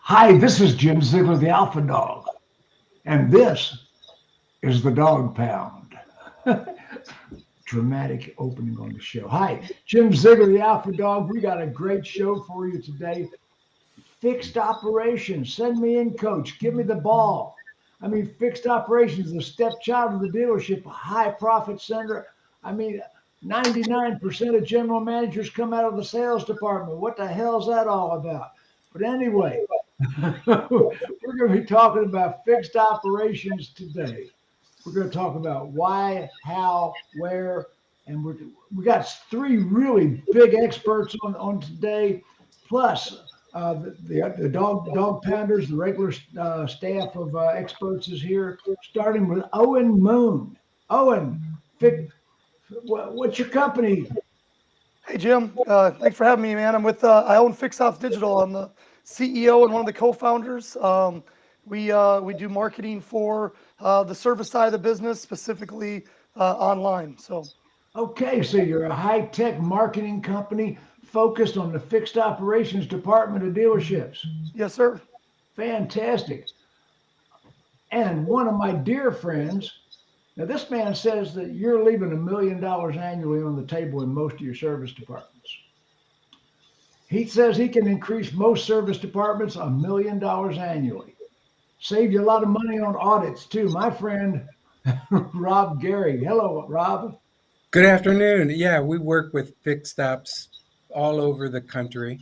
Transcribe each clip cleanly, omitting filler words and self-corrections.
Hi, this is Jim Ziegler, the Alpha Dog, and this is the Dawg Pound. Dramatic opening on the show. Hi, Jim Ziegler, the Alpha Dog. We got a great show for you today. Fixed operations. Send me in, coach. Give me the ball. I mean, fixed operations, the stepchild of the dealership, a high profit center. I mean, 99% of general managers come out of the sales department. What the hell is that all about? But anyway, we're going to be talking about fixed operations today. We're going to talk about why, how, where, and we got three really big experts on today, plus the dog pounders, the regular staff of experts is here, starting with Owen Moon. Owen, what's your company? Hey, Jim. Thanks for having me, man. I'm with, I own Fixed Ops Digital. I'm the CEO and one of the co-founders. We do marketing for the service side of the business, specifically online. Okay, so you're a high-tech marketing company focused on the fixed operations department of dealerships. Yes, sir. Fantastic. And one of my dear friends, now this man says that you're leaving $1 million annually on the table in most of your service departments. He says he can increase most service departments $1 million annually. Save you a lot of money on audits too. My friend, Rob Gehring. Hello, Rob. Good afternoon. Yeah, we work with fixed ops all over the country.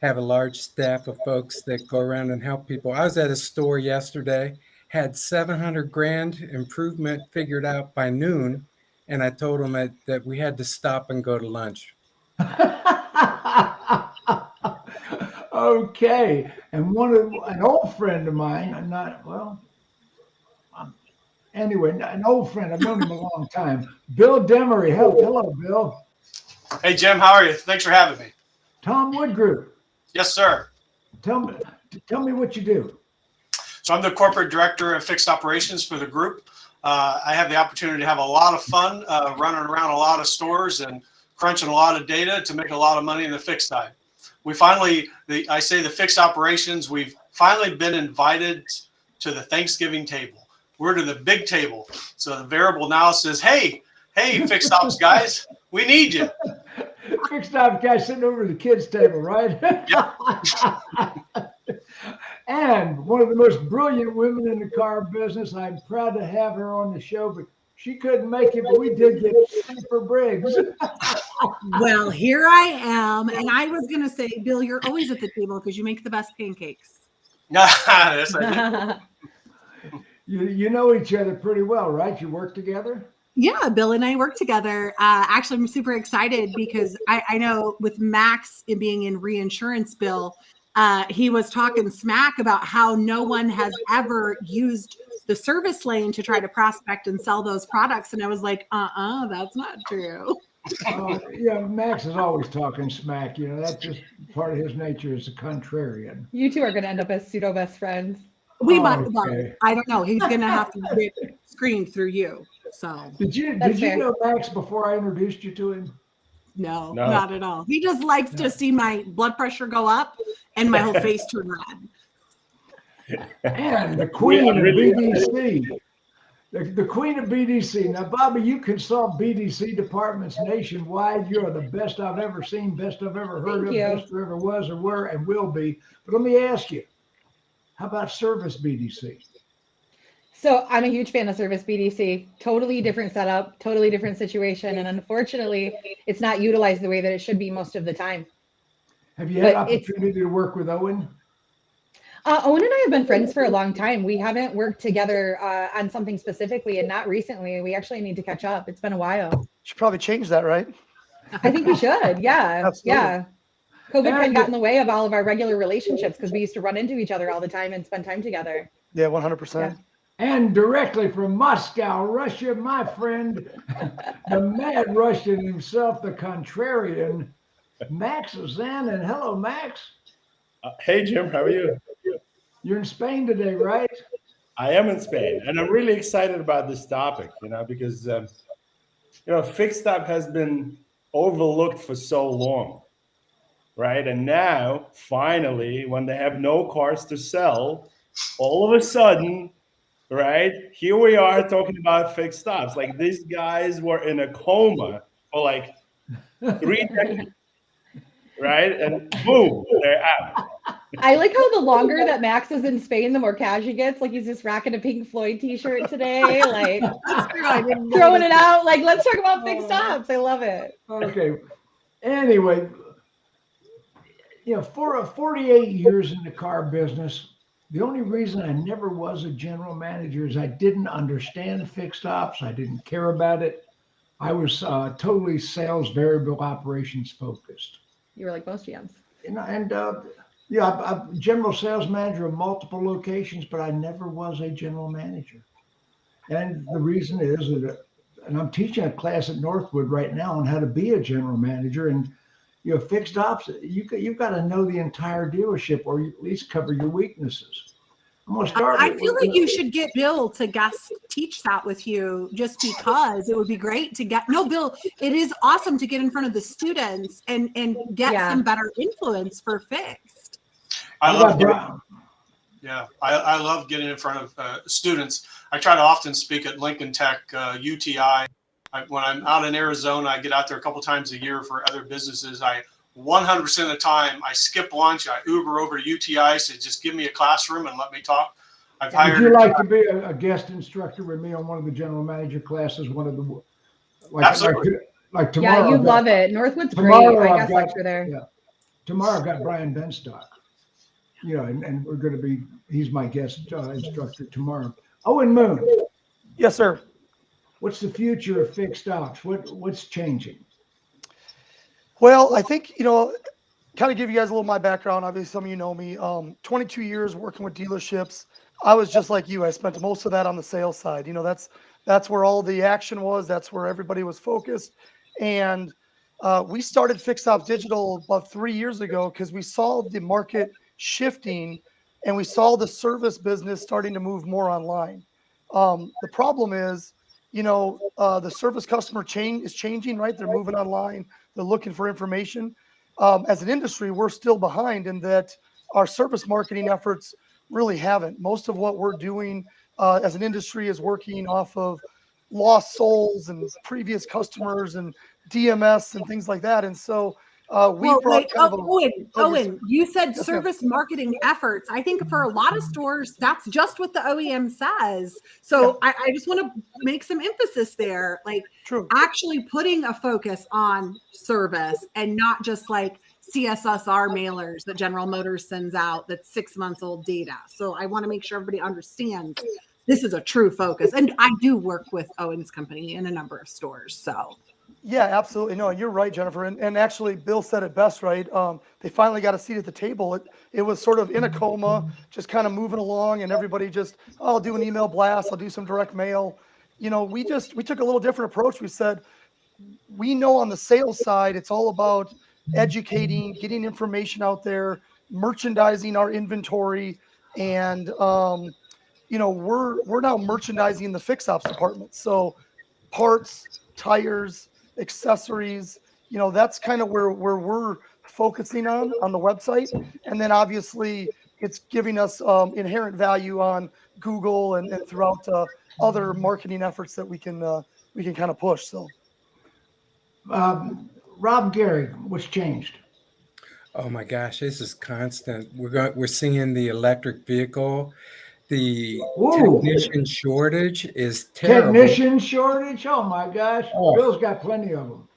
Have a large staff of folks that go around and help people. I was at a store yesterday, had 700 grand improvement figured out by noon, and I told them that we had to stop and go to lunch. Okay, and an old friend of mine, anyway, an old friend. I've known him a long time. Bill Demaree. Hello, Bill. Hey, Jim. How are you? Thanks for having me. Tom Woodgroup. Yes, sir. Tell me what you do. So I'm the corporate director of fixed operations for the group. I have the opportunity to have a lot of fun running around a lot of stores and crunching a lot of data to make a lot of money in the fixed side. I say the fixed operations, we've finally been invited to the Thanksgiving table. We're to the big table. So the variable now says, hey, fixed ops guys, we need you. Fixed ops guy sitting over the kids' table, right? Yep. And one of the most brilliant women in the car business. I'm proud to have her on the show, but she couldn't make it, but we did get Super Briggs. Well, here I am. And I was going to say, Bill, you're always at the table because you make the best pancakes. Yes, I do. You know each other pretty well, right? You work together? Yeah, Bill and I work together. Actually, I'm super excited because I know with Max being in reinsurance, Bill, he was talking smack about how no one has ever used the service lane to try to prospect and sell those products. And I was like, that's not true. Yeah, Max is always talking smack. You know, that's just part of his nature as a contrarian. You two are going to end up as pseudo best friends. Well, I don't know. He's going to have to get screened through you. So did you know Max before I introduced you to him? No, not at all. He just likes to see my blood pressure go up and my whole face turn red. And the queen of BDC. The queen of BDC. Now, Bobby, you consult BDC departments nationwide. You're the best I've ever seen, best I've ever heard of, best there ever was or were and will be. But let me ask you, how about service BDC? So I'm a huge fan of service BDC. Totally different setup, totally different situation. And unfortunately, it's not utilized the way that it should be most of the time. Have you had opportunity to work with Owen? Owen and I have been friends for a long time. We haven't worked together on something specifically, and not recently. We actually need to catch up. It's been a while. Should probably change that, right? I think we should. Yeah. Absolutely. Yeah. COVID kind of got in the way of all of our regular relationships because we used to run into each other all the time and spend time together. Yeah, 100%. Yeah. And directly from Moscow, Russia, my friend, the mad Russian himself, the contrarian, Max Zanin. Hello, Max. Hey, Jim, how are you? You're in Spain today, right? I am in Spain, and I'm really excited about this topic, because, fixed op has been overlooked for so long. right? And now, finally, when they have no cars to sell, all of a sudden, right, here we are talking about fixed stops. Like these guys were in a coma for like 3 decades, right? And boom, they're out. I like how the longer that Max is in Spain, the more cash he gets. Like he's just rocking a Pink Floyd t-shirt today, like That's true. I didn't throwing notice it out. Like, let's talk about fixed stops. I love it. Okay. Anyway, for 48 years in the car business, the only reason I never was a general manager is I didn't understand fixed ops. I didn't care about it. I was totally sales variable operations focused. You were like most GMs. I'm general sales manager of multiple locations, but I never was a general manager. And the reason is that, and I'm teaching a class at Northwood right now on how to be a general manager. And fixed ops, you've got to know the entire dealership, or you at least cover your weaknesses. I'm gonna start. I feel like you should get Bill to guest teach that with you, just because it would be great to get. No, Bill, it is awesome to get in front of the students and get some better influence for fixed. I love getting in front of students. I try to often speak at Lincoln Tech, UTI. When I'm out in Arizona, I get out there a couple times a year for other businesses. 100% of the time, I skip lunch. I Uber over to UTI, so just give me a classroom and let me talk. Would you like to be a guest instructor with me on one of the general manager classes? One of the like tomorrow. Yeah, you love it. Northwood's great. I guess lecture there. Yeah, tomorrow I've got Brian Benstock. And we're going to be. He's my guest instructor tomorrow. Owen Moon. Yes, sir. What's the future of fixed ops? What's changing? Well, I think, kind of give you guys a little of my background. Obviously, some of you know me. 22 years working with dealerships. I was just like you. I spent most of that on the sales side. That's where all the action was. That's where everybody was focused. And we started Fixed Ops Digital about 3 years ago because we saw the market shifting and we saw the service business starting to move more online. The problem is, the service customer is changing, right? They're moving online. They're looking for information. As an industry, we're still behind in that our service marketing efforts really haven't. Most of what we're doing as an industry is working off of lost souls and previous customers and DMS and things like that. And so Owen, you said service marketing efforts. I think for a lot of stores, that's just what the OEM says. So I just want to make some emphasis there, like actually putting a focus on service and not just like CSSR mailers that General Motors sends out that's 6 months old data. So I want to make sure everybody understands this is a true focus. And I do work with Owen's company in a number of stores. So yeah, absolutely. No, you're right, Jennifer. And actually, Bill said it best, right? They finally got a seat at the table. It was sort of in a coma, just kind of moving along, and everybody just, I'll do an email blast, I'll do some direct mail. We took a little different approach. We said, we know on the sales side, it's all about educating, getting information out there, merchandising our inventory, and we're now merchandising the fix ops department. So parts, tires, accessories, that's kind of where we're focusing on the website. And then obviously it's giving us inherent value on Google and throughout other marketing efforts that we can kind of push. So Rob Gehring, what's changed? Oh my gosh, this is constant. We're seeing the electric vehicle. The technician shortage is terrible. Technician shortage? Oh my gosh. Bill's got plenty of them.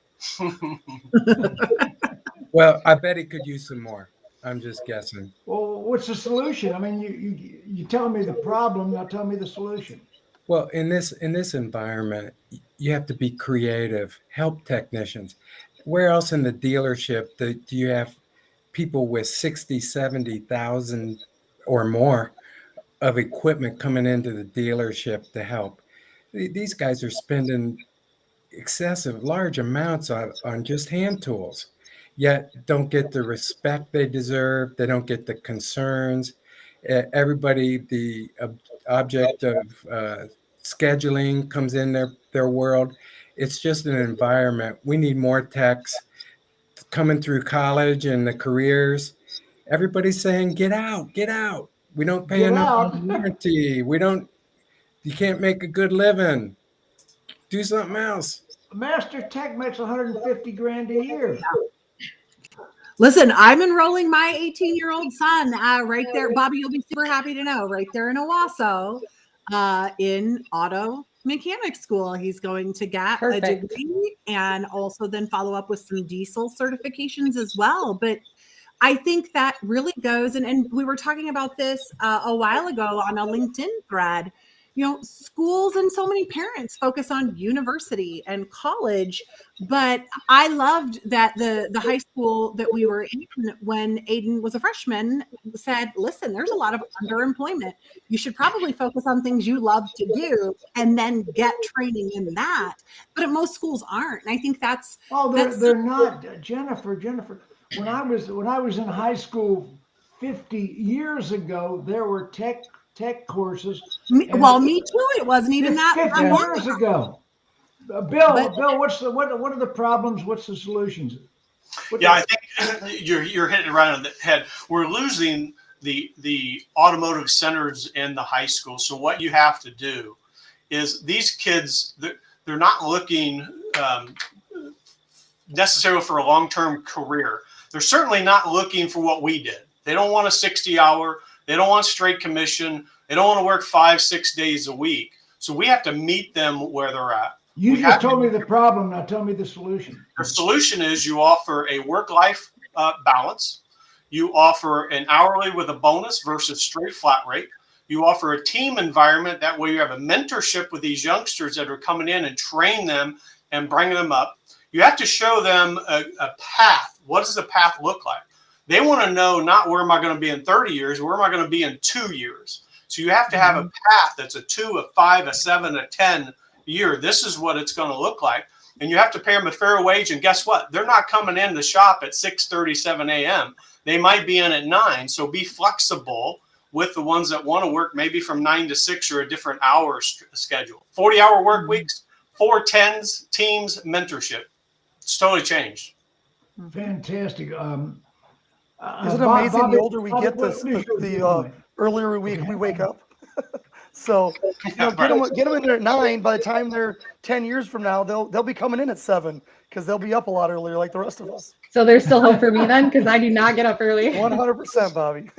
Well, I bet he could use some more. I'm just guessing. Well, what's the solution? I mean, you tell me the problem, now tell me the solution. Well, in this environment, you have to be creative, help technicians. Where else in the dealership do you have people with 60, 70,000 or more of equipment coming into the dealership to help? These guys are spending excessive, large amounts on just hand tools, yet don't get the respect they deserve. They don't get the concerns. Everybody, the object of scheduling comes in their world. It's just an environment. We need more techs coming through college and the careers, everybody's saying, get out, get out. We don't pay Get enough out. on warranty. You can't make a good living. Do something else. Master Tech makes 150 grand a year. Listen, I'm enrolling my 18-year-old son right there. Bobby, you'll be super happy to know, right there in Owasso, in auto mechanic school. He's going to get a degree and also then follow up with some diesel certifications as well. But I think that really goes, and we were talking about this a while ago on a LinkedIn thread. Schools and so many parents focus on university and college, but I loved that the high school that we were in when Aiden was a freshman said, listen, there's a lot of underemployment. You should probably focus on things you love to do and then get training in that. But most schools aren't. And I think they're not. Jennifer. When I was in high school 50 years ago, there were tech courses. Me too. It wasn't even that 50 years ago. Bill, what are the problems? What's the solutions? I think you're hitting it right on the head. We're losing the automotive centers in the high school. So what you have to do is these kids, they're not looking necessarily for a long-term career. They're certainly not looking for what we did. They don't want a 60-hour. They don't want straight commission. They don't want to work 5-6 days a week. So we have to meet them where they're at. You just told me the problem. Now tell me the solution. The solution is you offer a work-life balance. You offer an hourly with a bonus versus straight flat rate. You offer a team environment. That way you have a mentorship with these youngsters that are coming in and train them and bring them up. You have to show them a path. What does the path look like? They want to know not where am I going to be in 30 years, where am I going to be in 2 years? So you have to have a path that's a 2, a 5, a 7, a 10 year. This is what it's going to look like. And you have to pay them a fair wage. And guess what? They're not coming in the shop at 6:37 a.m. They might be in at 9. So be flexible with the ones that want to work maybe from 9 to 6 or a different hour schedule. 40-hour work weeks, 4 10s, teams, mentorship. It's totally changed. Fantastic. Isn't it amazing? The older we get, the earlier we wake up. So get them in there at 9. By the time they're 10 years from now, they'll be coming in at 7 because they'll be up a lot earlier, like the rest of us. So there's still hope for me then, because I do not get up early. 100%, Bobby.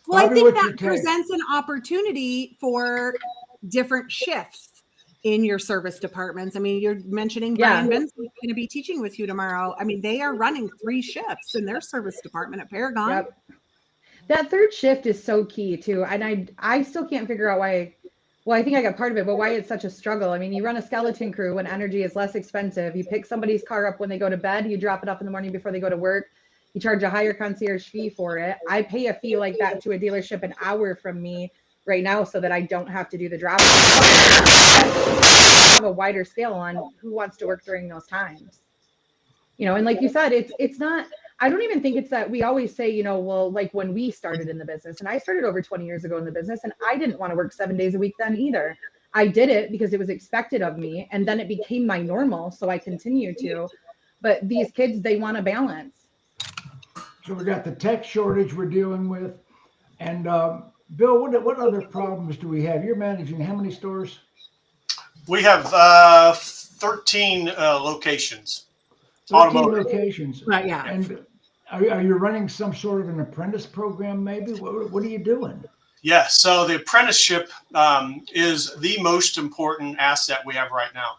Well, I think that presents an opportunity for different shifts in your service departments. I mean, you're mentioning Brian Benson's going to be teaching with you tomorrow. I mean, they are running 3 shifts in their service department at Paragon. Yep. That third shift is so key too. And I still can't figure out why. Well, I think I got part of it, but why it's such a struggle. I mean, you run a skeleton crew when energy is less expensive. You pick somebody's car up when they go to bed. You drop it off in the morning before they go to work. You charge a higher concierge fee for it. I pay a fee like that to a dealership an hour from me right now so that I don't have to do the drop. Have a wider scale on who wants to work during those times. And like you said, it's not, I don't even think it's that we always say, well, like when we started in the business, and I started over 20 years ago in the business, and I didn't want to work 7 days a week then either. I did it because it was expected of me, and then it became my normal, so I continue to. But these kids, they want a balance. So we got the tech shortage we're dealing with. And Bill, what other problems do we have? You're managing how many stores? We have 13 locations. 13 locations. Right, yeah. And are you running some sort of an apprentice program maybe? What are you doing? Yeah, so the apprenticeship is the most important asset we have right now.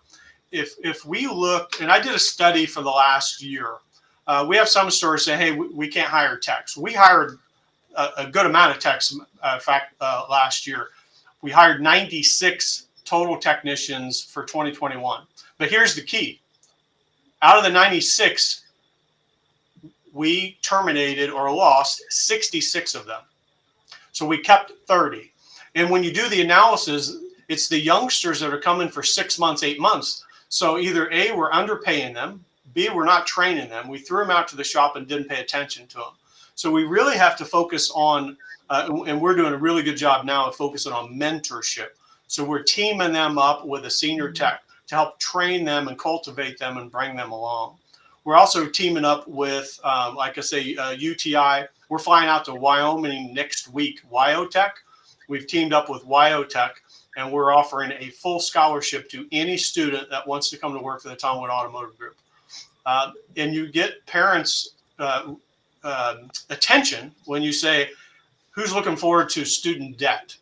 If we look, and I did a study for the last year, we have some stores say, hey, we can't hire techs. We hired a good amount of techs. In fact, last year, we hired 96 total technicians for 2021. But here's the key. Out of the 96, we terminated or lost 66 of them. So we kept 30. And when you do the analysis, it's the youngsters that are coming for 6 months, 8 months. So either A, we're underpaying them, B, we're not training them. We threw them out to the shop and didn't pay attention to them. So we really have to focus on, and we're doing a really good job now of focusing on mentorship. So we're teaming them up with a senior tech to help train them and cultivate them and bring them along. we're also teaming up with, like I say, UTI. We're flying out to Wyoming next week, Wyotech. We've teamed up with Wyotech, and we're offering a full scholarship to any student that wants to come to work for the Tomwood Automotive Group. And you get parents' attention when you say, who's looking forward to student debt?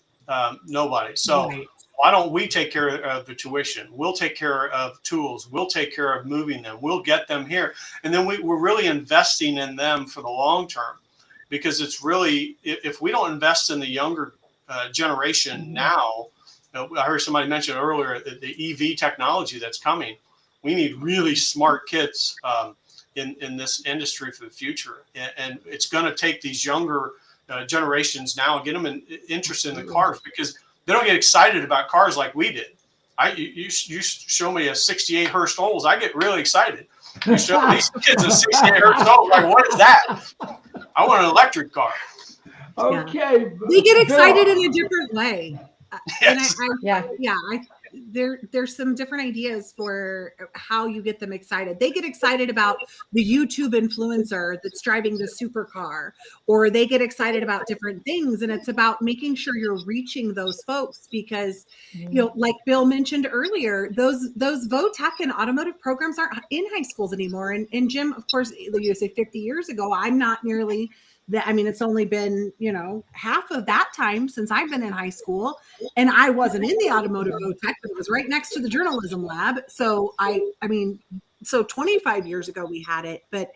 Nobody. So why don't we take care of the tuition? We'll take care of tools. We'll take care of moving them. We'll get them here. And then we're really investing in them for the long term, because it's really, if we don't invest in the younger generation now, I heard somebody mention earlier the EV technology that's coming. We need really smart kids in this industry for the future. And it's going to take these younger generations now and get them interested in the cars, because they don't get excited about cars like we did. You show me a 68 Hurst Olds, I get really excited. You show these kids a 68 Hurst Olds, like, what is that? I want an electric car. Okay. We get excited in a different way. Yes. There's some different ideas for how you get them excited. They get excited about the YouTube influencer that's driving the supercar, or they get excited about different things. And it's about making sure you're reaching those folks, because, you know, like Bill mentioned earlier, those VOTEC and automotive programs aren't in high schools anymore. And Jim, of course, you say 50 years ago, I'm not nearly that. I mean, it's only been, you know, half of that time since I've been in high school, and I wasn't in the automotive VOTEC, but it was right next to the journalism lab. So so 25 years ago we had it, but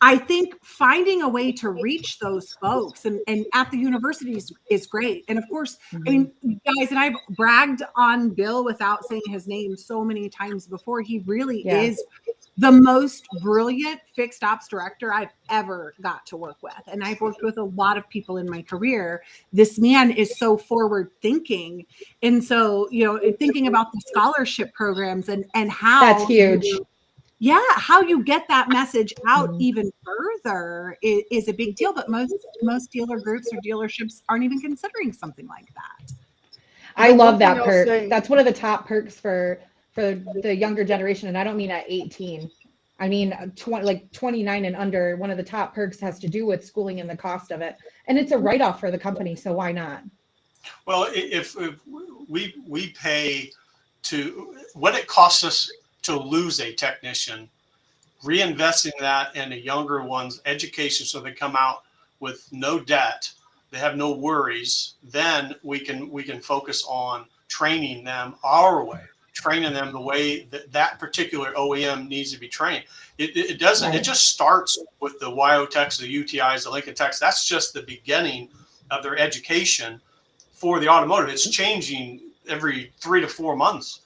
I think finding a way to reach those folks and at the universities is great. And of course, I mean, guys, and I've bragged on Bill without saying his name so many times before. He really is the most brilliant fixed ops director I've ever got to work with. And I've worked with a lot of people in my career. This man is so forward thinking. And so, you know, thinking about the scholarship programs and how that's huge. How you get that message out even further is a big deal. But most dealer groups or dealerships aren't even considering something like that. I love that perk. That's one of the top perks for the younger generation. And I don't mean at 18. I mean, 29 and under. One of the top perks has to do with schooling and the cost of it. And it's a write-off for the company. So why not? Well, if we pay to what it costs us to lose a technician, reinvesting that in the younger one's education so they come out with no debt, they have no worries, then we can focus on training them our way, training them the way that particular OEM needs to be trained. It doesn't, it just starts with the Wyotechs, the UTIs, the Lincoln Techs. That's just the beginning of their education for the automotive. It's changing every 3 to 4 months.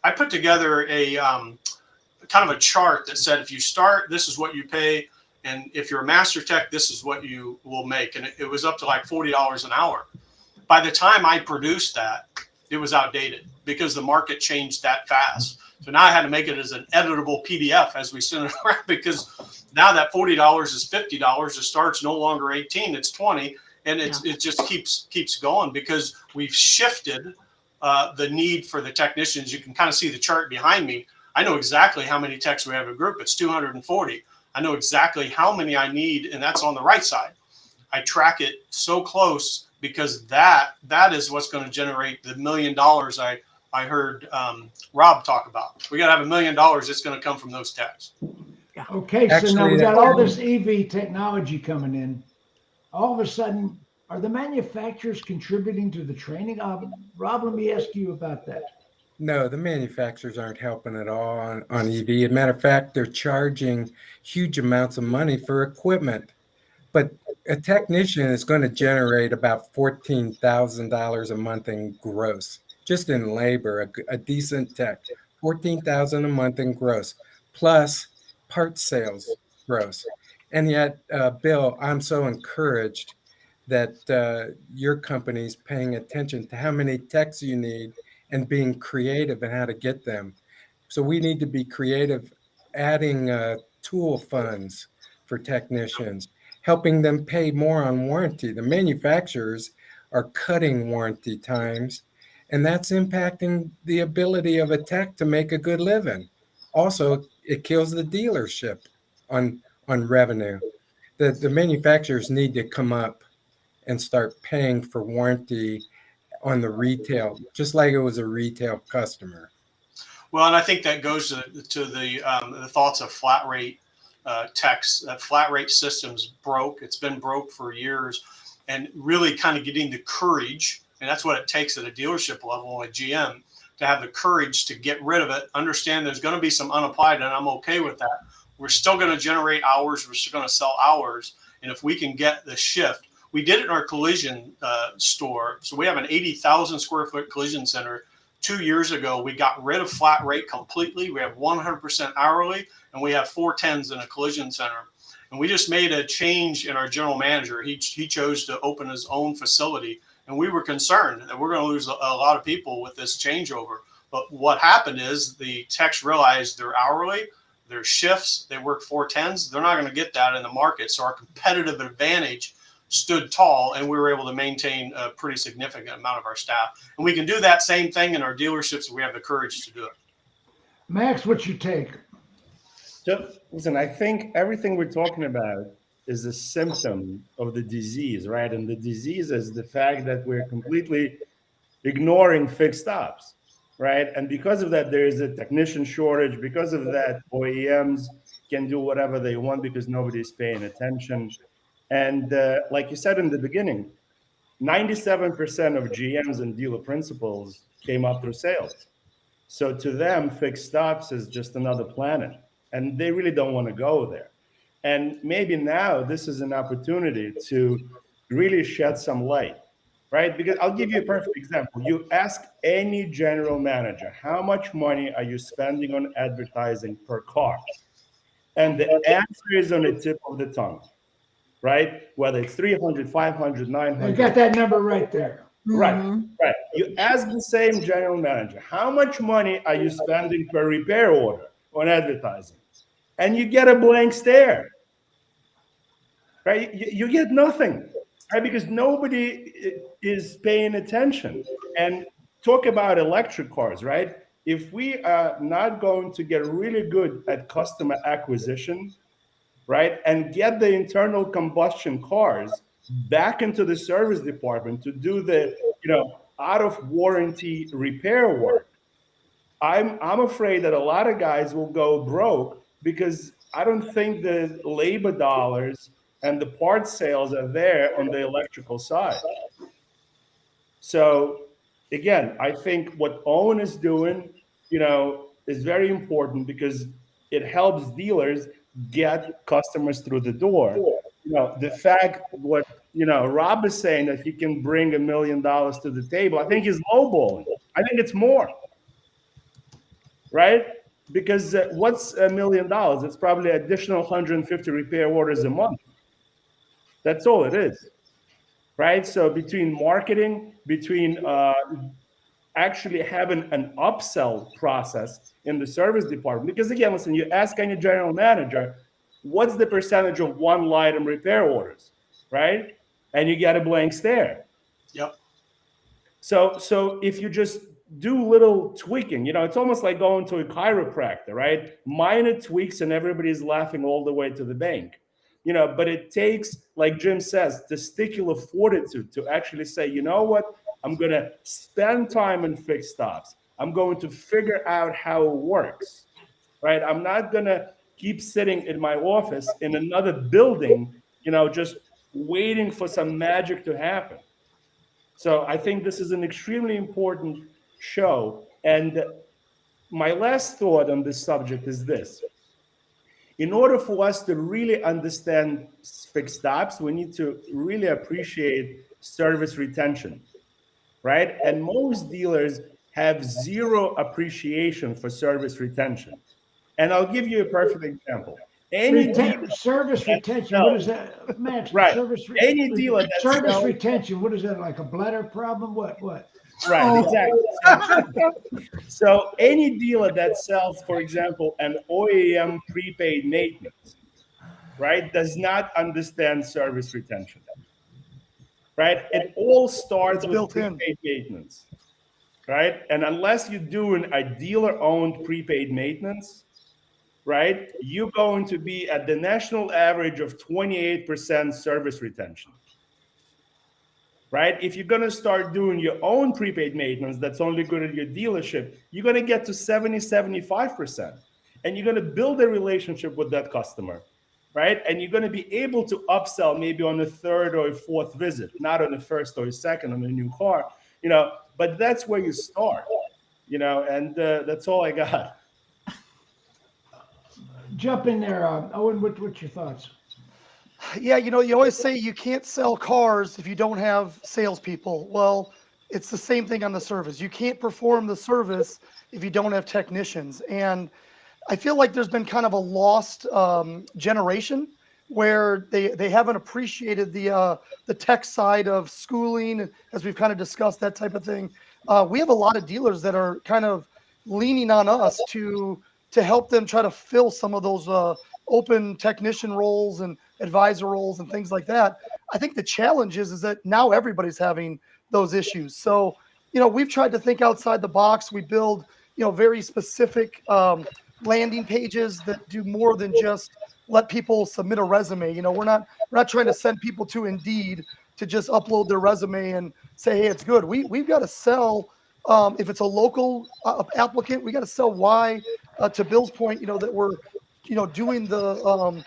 I put together a kind of a chart that said, if you start, this is what you pay. And if you're a master tech, this is what you will make. And it was up to like $40 an hour. By the time I produced that, it was outdated because the market changed that fast. So now I had to make it as an editable PDF as we send it around, because now that $40 is $50. It starts no longer 18, it's 20. And it just keeps going, because we've shifted the need for the technicians. You can kind of see the chart behind me. I know exactly how many techs we have in a group. It's 240. I know exactly how many I need, and that's on the right side. I track it so close, because that is what's going to generate the $1 million I heard Rob talk about. We got to have $1 million that's going to come from those techs. Okay, so now we got all this EV technology coming in. All of a sudden, are the manufacturers contributing to the training? Rob, let me ask you about that. No, the manufacturers aren't helping at all on EV. As a matter of fact, they're charging huge amounts of money for equipment. But a technician is going to generate about $14,000 a month in gross, just in labor, a decent tech, $14,000 a month in gross, plus part sales gross. And yet, Bill, I'm so encouraged that your company's paying attention to how many techs you need and being creative in how to get them. So we need to be creative, adding tool funds for technicians, helping them pay more on warranty. The manufacturers are cutting warranty times, and that's impacting the ability of a tech to make a good living. Also, it kills the dealership on revenue. The manufacturers need to come up and start paying for warranty on the retail, just like it was a retail customer. Well, and I think that goes to the thoughts of flat rate techs. That flat rate system's broke. It's been broke for years, and really kind of getting the courage, and that's what it takes at a dealership level like GM, to have the courage to get rid of it. Understand there's going to be some unapplied, and I'm okay with that. We're still going to generate hours. We're still going to sell hours, and if we can get the shift. We did it in our collision store. So we have an 80,000 square foot collision center. 2 years ago, we got rid of flat rate completely. We have 100% hourly, and we have 410s in a collision center. And we just made a change in our general manager. He chose to open his own facility, and we were concerned that we're going to lose a lot of people with this changeover. But what happened is the techs realized they're hourly, their shifts, they work 410s. They're not going to get that in the market. So our competitive advantage stood tall, and we were able to maintain a pretty significant amount of our staff. And we can do that same thing in our dealerships if we have the courage to do it. Max, what's your take? So, listen, I think everything we're talking about is a symptom of the disease, right? And the disease is the fact that we're completely ignoring fixed ops, right? And because of that, there is a technician shortage. Because of that, OEMs can do whatever they want because nobody's paying attention. And like you said in the beginning, 97% of GMs and dealer principals came up through sales. So to them, fixed stops is just another planet, and they really don't want to go there. And maybe now this is an opportunity to really shed some light, right? Because I'll give you a perfect example. You ask any general manager, how much money are you spending on advertising per car? And the answer is on the tip of the tongue. Right? Whether it's 300, 500, 900. You got that number right there. Right, right. You ask the same general manager, how much money are you spending per repair order on advertising? And you get a blank stare, right? You get nothing, right? Because nobody is paying attention. And talk about electric cars, right? If we are not going to get really good at customer acquisition, right, and get the internal combustion cars back into the service department to do the, out of warranty repair work, I'm afraid that a lot of guys will go broke because I don't think the labor dollars and the parts sales are there on the electrical side. So again, I think what Owen is doing, is very important because it helps dealers get customers through the door. The fact what Rob is saying that he can bring $1 million to the table, I think he's lowballing. I think it's more, right? Because what's $1 million? It's probably additional 150 repair orders a month. That's all it is, right? So between marketing, between actually having an upsell process in the service department. Because again, listen, you ask any general manager, what's the percentage of one item repair orders, right? And you get a blank stare. Yep. So if you just do little tweaking, it's almost like going to a chiropractor, right? Minor tweaks and everybody's laughing all the way to the bank. But it takes, like Jim says, testicular fortitude to actually say, you know what? I'm going to spend time in fixed stops. I'm going to figure out how it works, right? I'm not going to keep sitting in my office in another building, just waiting for some magic to happen. So I think this is an extremely important show. And my last thought on this subject is this. In order for us to really understand fixed stops, we need to really appreciate service retention, right? And most dealers have zero appreciation for service retention. And I'll give you a perfect example. Service retention, what is that, Max? Right. Service retention, what is that, like a bladder problem? What? Right, exactly. So any dealer that sells, for example, an OEM prepaid maintenance, right, does not understand service retention, right? It all starts with prepaid maintenance, right? And unless you're doing a dealer-owned prepaid maintenance, right, you're going to be at the national average of 28% service retention. Right? If you're going to start doing your own prepaid maintenance that's only good at your dealership, you're going to get to 70, 75%. And you're going to build a relationship with that customer, right? And you're going to be able to upsell maybe on the third or fourth visit, not on the first or second on a new car, but that's where you start, and that's all I got. Jump in there, Owen. What's your thoughts? Yeah, you always say you can't sell cars if you don't have salespeople. Well, it's the same thing on the service. You can't perform the service if you don't have technicians. And I feel like there's been kind of a lost generation where they haven't appreciated the tech side of schooling, as we've kind of discussed, that type of thing. We have a lot of dealers that are kind of leaning on us to help them try to fill some of those open technician roles and advisor roles and things like that. I think the challenge is that now everybody's having those issues. So, we've tried to think outside the box. We build, very specific landing pages that do more than just let people submit a resume. We're not trying to send people to Indeed to just upload their resume and say, hey, it's good. We've got to sell. If it's a local applicant, we got to sell why, to Bill's point, that we're, doing the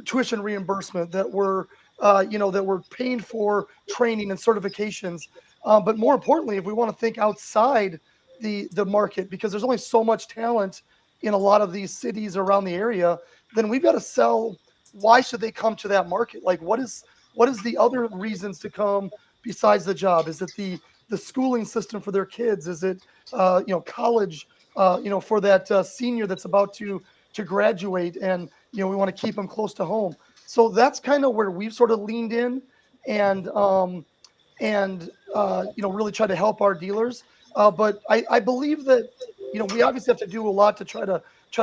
tuition reimbursement, that we're, that we're paying for training and certifications. But more importantly, if we want to think outside the market, because there's only so much talent in a lot of these cities around the area, then we've got to sell why should they come to that market? Like, what is the other reasons to come besides the job? Is it the schooling system for their kids? Is it college for that senior that's about to graduate, and we want to keep them close to home? So that's kind of where we've sort of leaned in and really try to help our dealers. But I believe that we obviously have to do a lot to try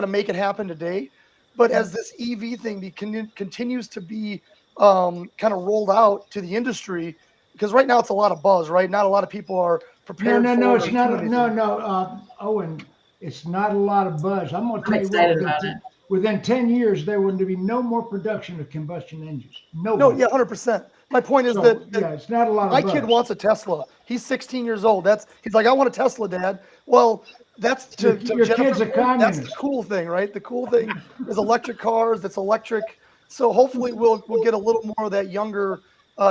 to make it happen today. But as this EV thing continues to be kind of rolled out to the industry, because right now it's a lot of buzz, right? Not a lot of people are prepared. No, it's not. No, Owen, it's not a lot of buzz. I'm going to tell you what. Within 10 years, there would be no more production of combustion engines. No, yeah, 100%. My point is that it's not a lot of my buzz. kid wants a Tesla. He's 16 years old. He's like, I want a Tesla, Dad. Well, that's your kid's a communist. That's the cool thing, right? The cool thing is electric cars. That's electric. So hopefully we'll get a little more of that younger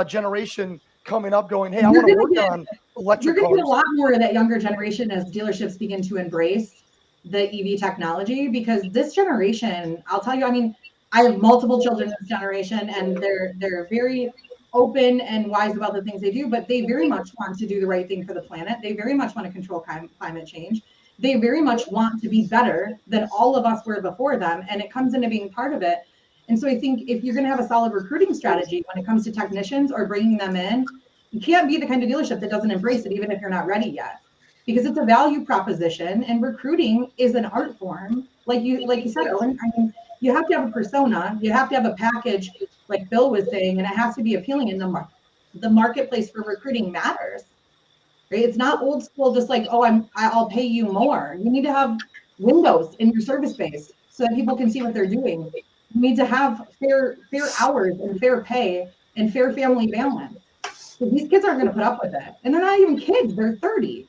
generation coming up going, hey, I want to work on electric cars. You're going to get a lot more of that younger generation as dealerships begin to embrace the EV technology, because this generation, I'll tell you, I mean, I have multiple children in this generation, and they're very open and wise about the things they do, but they very much want to do the right thing for the planet. They very much want to control climate change. They very much want to be better than all of us were before them, and it comes into being part of it. And so I think if you're going to have a solid recruiting strategy when it comes to technicians or bringing them in, you can't be the kind of dealership that doesn't embrace it, even if you're not ready yet, because it's a value proposition, and recruiting is an art form. Like you said, Owen, I mean, you have to have a persona, you have to have a package, like Bill was saying, and it has to be appealing in the marketplace for recruiting matters. Right? It's not old school, just like, oh, I'll pay you more. You need to have windows in your service base so that people can see what they're doing. You need to have fair hours and fair pay and fair family balance. So these kids aren't going to put up with it. And they're not even kids. They're 30,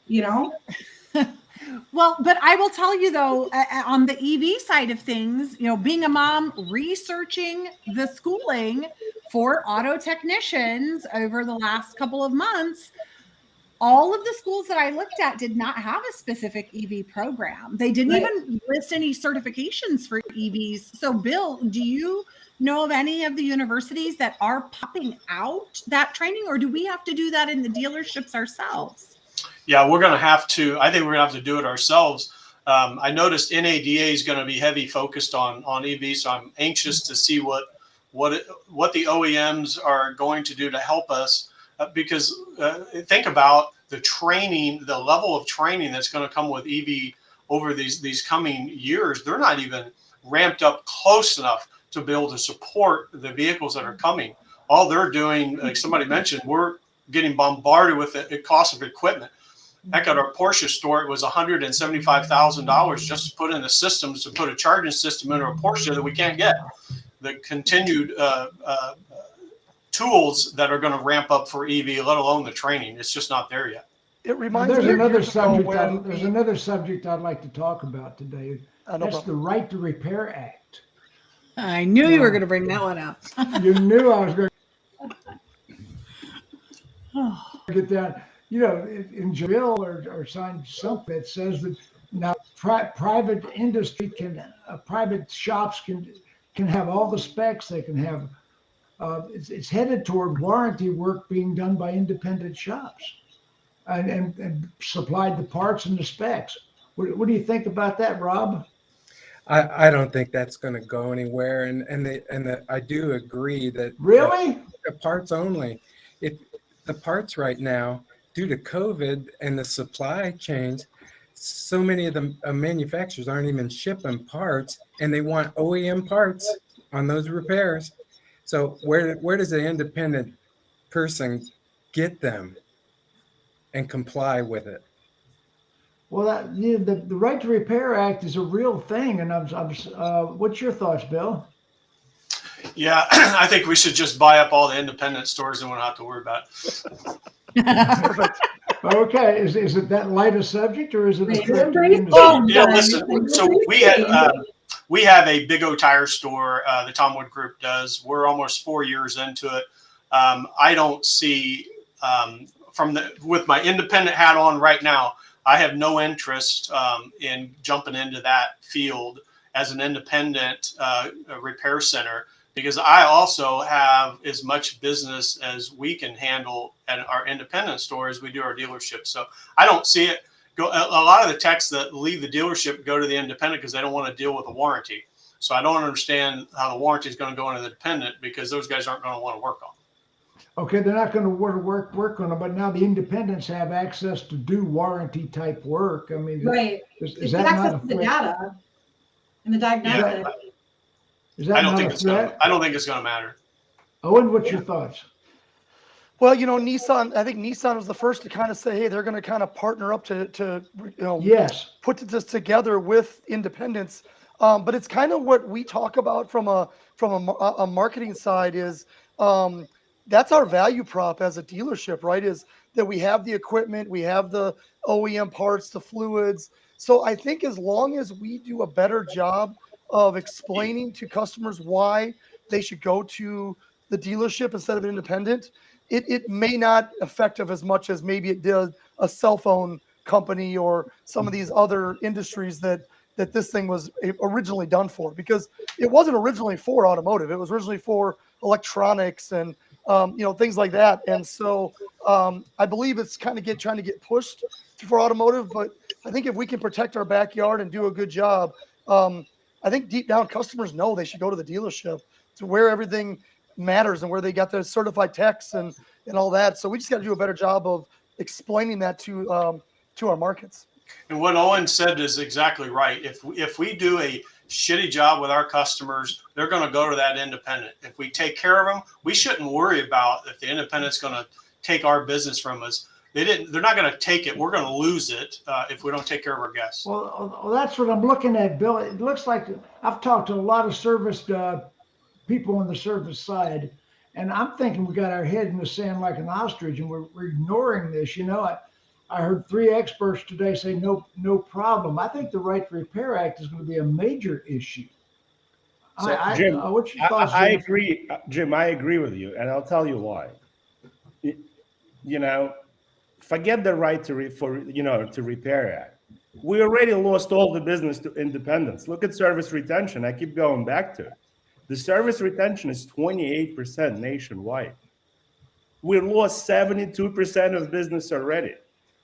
Well, but I will tell you, though, on the EV side of things, being a mom, researching the schooling for auto technicians over the last couple of months, all of the schools that I looked at did not have a specific EV program. They didn't even list any certifications for EVs. So, Bill, do you know of any of the universities that are popping out that training, or do we have to do that in the dealerships ourselves? Yeah, we're going to have to. I think we're going to have to do it ourselves. I noticed NADA is going to be heavy focused on EV, so I'm anxious to see what the OEMs are going to do to help us. Because think about the training, the level of training that's going to come with EV over these coming years. They're not even ramped up close enough to be able to support the vehicles that are coming. All they're doing, like somebody mentioned, we're getting bombarded with the cost of equipment. Heck, at our Porsche store, it was $175,000 just to put in the systems, to put a charging system into a Porsche that we can't get. The continued tools that are going to ramp up for EV, let alone the training, it's just not there yet. It reminds There's me of another years ago subject. when There's another subject I'd like to talk about today. no That's problem. the Right to Repair Act. I knew you were going to bring that one up. You knew I was going to get that. You know, in bill or signed something that says that now private industry private shops can have all the specs they can have. It's headed toward warranty work being done by independent shops, and supplied the parts and the specs. What do you think about that, Rob? I don't think that's going to go anywhere, and I do agree that Really? the parts only. If the parts right now, due to COVID and the supply chains, so many of the manufacturers aren't even shipping parts, and they want OEM parts on those repairs. So where does the independent person get them and comply with it? Well, the Right to Repair Act is a real thing, and what's your thoughts, Bill? Yeah, I think we should just buy up all the independent stores and we don't have to worry about it. Okay, is it that light a subject, or is it a threat to the industry? Well, yeah, listen. So we have a Big O tire store. The Tom Wood Group does. We're almost 4 years into it. I don't see with my independent hat on right now, I have no interest in jumping into that field as an independent repair center, because I also have as much business as we can handle at our independent store as we do our dealership. So I don't see it go. A lot of the techs that leave the dealership go to the independent because they don't want to deal with a warranty. So I don't understand how the warranty is going to go into the independent, because those guys aren't going to want to work on it. Okay, they're not going to work on it, but now the independents have access to do warranty type work. I mean, Right. Is that not access a to the threat? data and the diagnosis. Is that I don't not think a it's going. threat? I don't think it's going to matter. Owen, what's your thoughts? Well, you know, I think Nissan was the first to kind of say, hey, they're going to kind of partner up to Yes. put this together with independents. But it's kind of what we talk about from a marketing side is that's our value prop as a dealership, right? Is that we have the equipment, we have the OEM parts, the fluids. So I think as long as we do a better job of explaining to customers why they should go to the dealership instead of an independent, it may not affect them as much as maybe it did a cell phone company or some of these other industries that this thing was originally done for, because it wasn't originally for automotive. It was originally for electronics and things like that. And so I believe it's kind of trying to get pushed for automotive, but I think if we can protect our backyard and do a good job, I think deep down customers know they should go to the dealership to where everything matters and where they got their certified techs and all that. So we just got to do a better job of explaining that to our markets. And what Owen said is exactly right. If we do a shitty job with our customers, they're going to go to that independent. If we take care of them, we shouldn't worry about if the independent's going to take our business from us. They're not going to take it. We're going to lose it if we don't take care of our guests. Well, that's what I'm looking at, Bill. It looks like I've talked to a lot of service people on the service side, and I'm thinking we got our head in the sand like an ostrich, and we're ignoring this. I heard 3 experts today say no problem. I think the Right to Repair Act is going to be a major issue. So, Jim, what's your thoughts? I agree, Jim. I agree with you, and I'll tell you why. Forget the right to repair act. We already lost all the business to independents. Look at service retention. I keep going back to it. The service retention is 28% nationwide. We lost 72% of business already,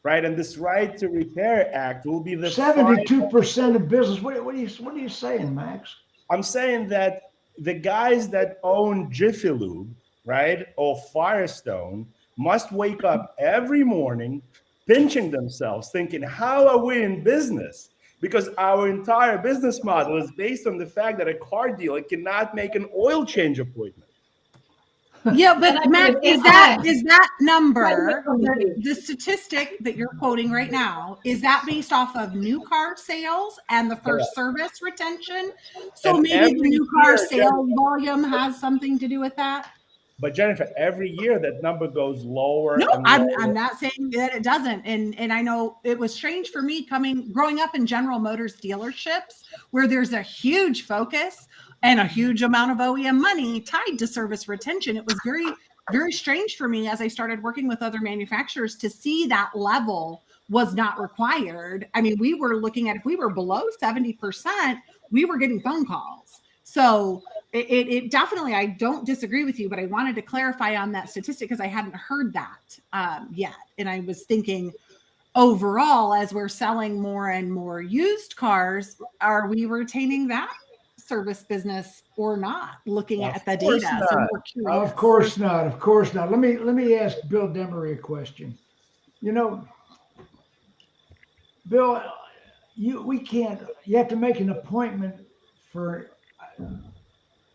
right? And this Right to Repair Act will be the 72% of business. What are you saying, Max? I'm saying that the guys that own Jiffy Lube, right, or Firestone must wake up every morning pinching themselves, thinking, how are we in business? Because our entire business model is based on the fact that a car dealer cannot make an oil change appointment. Yeah, And but I Matt, mean, is that number, Right. the statistic that you're quoting right now, is that based off of new car sales and the first service retention? So And maybe the every new car year, sales volume has something to do with that? but Jennifer, every year that number goes lower No, and I'm lower. not saying that it doesn't. And I know it was strange for me growing up in General Motors dealerships where there's a huge focus and a huge amount of OEM money tied to service retention. It was very, very strange for me as I started working with other manufacturers to see that level was not required. I mean, we were looking at if we were below 70%, we were getting phone calls. So it definitely, I don't disagree with you, but I wanted to clarify on that statistic because I hadn't heard that yet. And I was thinking overall, as we're selling more and more used cars, are we retaining that service business or not? Looking Of at the course data. not. So we're curious. Of course not. Of course not. Let me ask Bill Demaree a question. You know, Bill, you have to make an appointment for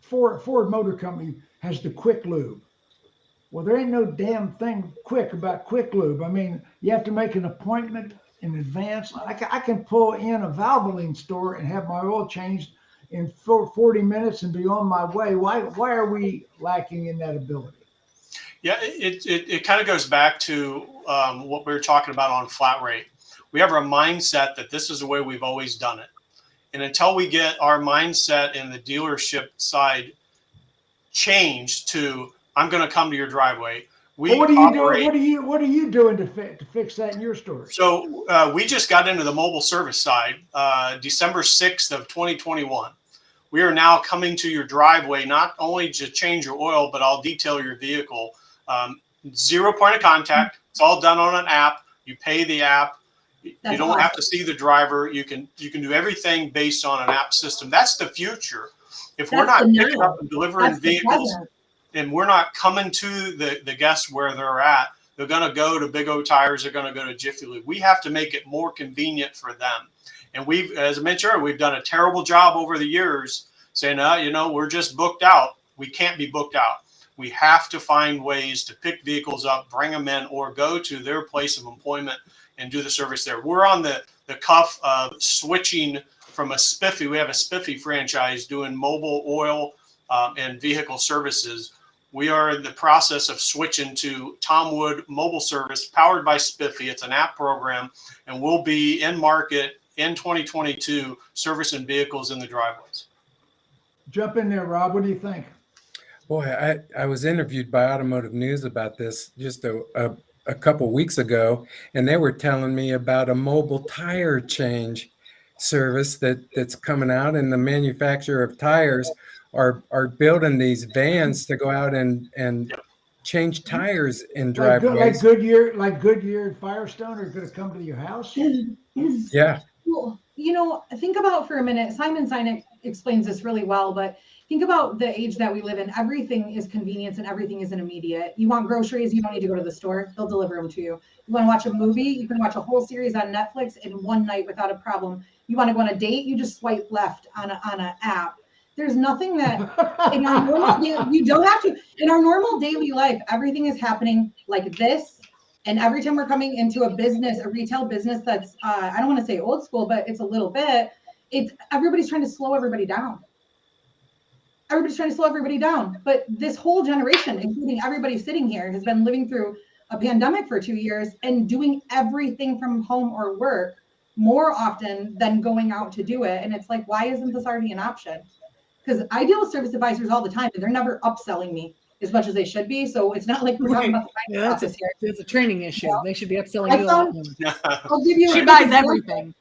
Ford Motor Company has the quick lube. Well, there ain't no damn thing quick about quick lube. I mean, you have to make an appointment in advance. I can pull in a Valvoline store and have my oil changed in 40 minutes and be on my way. Why are we lacking in that ability? Yeah, it kind of goes back to what we were talking about on flat rate. We have our mindset that this is the way we've always done it. And until we get our mindset in the dealership side changed to, I'm going to come to your driveway. What are you doing? What are you doing to fix that in your store? So we just got into the mobile service side, December 6th of 2021. We are now coming to your driveway, not only to change your oil, but I'll detail your vehicle. 0 point of contact. It's all done on an app. You pay the app. You don't have to see the driver. You can do everything based on an app system. That's the future. If we're not picking up and delivering vehicles, and we're not coming to the guests where they're at, they're going to go to Big O Tires. They're going to go to Jiffy Lube. We have to make it more convenient for them. And we've, as I mentioned earlier, we've done a terrible job over the years saying, we're just booked out. We can't be booked out. We have to find ways to pick vehicles up, bring them in, or go to their place of employment and do the service there. We're on the cuff of switching from a spiffy. We have a spiffy franchise doing mobile oil and vehicle services. We are in the process of switching to Tom Wood mobile service powered by Spiffy. It's an app program, and we'll be in market in 2022 servicing vehicles in the driveways. Jump in there, Rob. What do you think? Boy, I was interviewed by Automotive News about this just a couple weeks ago, and they were telling me about a mobile tire change service that's coming out, and the manufacturer of tires are building these vans to go out and change tires in driveways. Like Goodyear and Firestone are going to come to your house? Yeah. Well, think about for a minute, Simon Sinek explains this really well, but think about the age that we live in. Everything is convenience and everything is immediate. You want groceries, you don't need to go to the store. They'll deliver them to you. You want to watch a movie, you can watch a whole series on Netflix in one night without a problem. You want to go on a date, you just swipe left on an app. There's nothing that in our normal you don't have to. In our normal daily life, everything is happening like this. And every time we're coming into a business, a retail business that's, I don't want to say old school, but it's a little bit, everybody's trying to slow everybody down. Everybody's trying to slow everybody down. But this whole generation, including everybody sitting here, has been living through a pandemic for 2 years and doing everything from home or work more often than going out to do it. And it's like, why isn't this already an option? Because I deal with service advisors all the time, and they're never upselling me as much as they should be. So it's not like we're talking about the office here. It's a training issue. They should be upselling you. I'll give you she buys everything.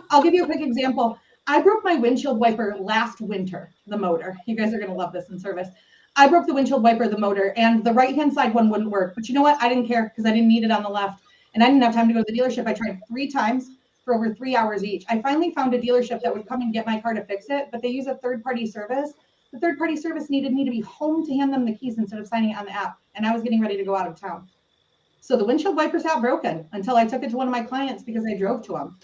I'll give you a quick example. I broke my windshield wiper last winter, the motor. You guys are going to love this in service. I broke the windshield wiper, the motor, and the right-hand side one wouldn't work. But you know what? I didn't care because I didn't need it on the left. And I didn't have time to go to the dealership. I tried 3 times for over 3 hours each. I finally found a dealership that would come and get my car to fix it, but they use a third-party service. The third-party service needed me to be home to hand them the keys instead of signing it on the app. And I was getting ready to go out of town. So the windshield wipers got broken until I took it to one of my clients because I drove to them.